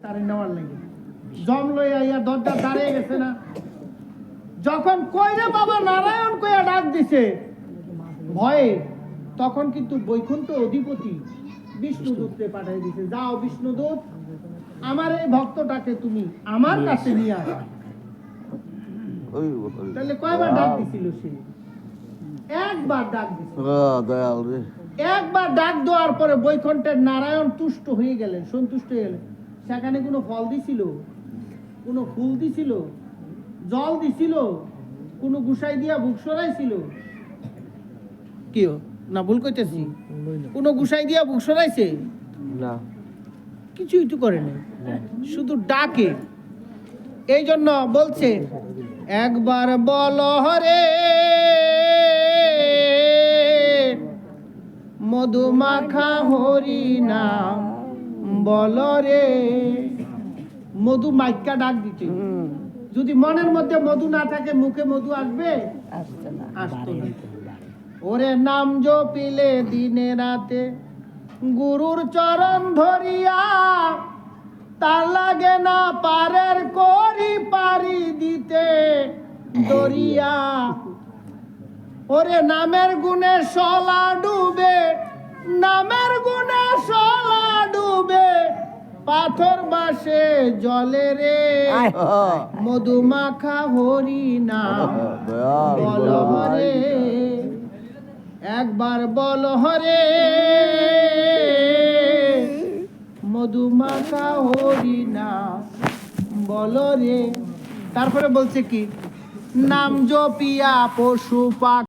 তারে নেওয়ার লাগে জম লইয়া ইয়া দরজা দাঁড়িয়ে গেছে না, যখন কইরে বাবা নারায়ণ কইয়া ডাক দিছে ভয়ে, তখন কিন্তু বৈকুণ্ঠ অধিপতি বিষ্ণুদূতকে পাঠিয়ে দিছে, যাও বিষ্ণুদূত আমার এই ভক্তটাকে তুমি আমার কাছে নিয়ে আসো। তাহলে কয়বার ডাক দিছিল সে? একবার ডাক দিছিল। একবার ডাক দেওয়ার পরে বৈকুণ্ঠের নারায়ণ তুষ্ট হয়ে গেলেন, সন্তুষ্ট হয়ে গেলেন। সেখানে কোনো ফল দিছিল, কোনো ফুল দিছিল, জল দিছিল, কোনো গুসাই দিয়া বুক সরাইছিল? কি না ভুল কইতেছি? কোনো গুসাই দিয়া বুক সরাইছে? না, কিছুই তো করে নাই, শুধু ডাকে। এই জন্য বলছে একবার বল হরে মধুমাখা হরি নাম বল রে। মধু মাইকা ডাক দিতে, যদি মনের মধ্যে মধু না থাকে মুখে মধু আসবে? আসতো না। ওরে নাম জপিলে দিনে রাতে গুরুর চরণ ধরিয়া, তার লাগে না পারের করি পারি দিতে দরিয়া। ওরে নামের গুণে সলা ডুবে, নামের গুণে সলা ডুবে, পাথর বাসে জলে রে। মধুমাখা হরি নাম বল হরে, একবার বল হরে মধুমাখা হরি নাম বল রে। তারপরে বলছে কি, নাম জপিয়া পশু পাখি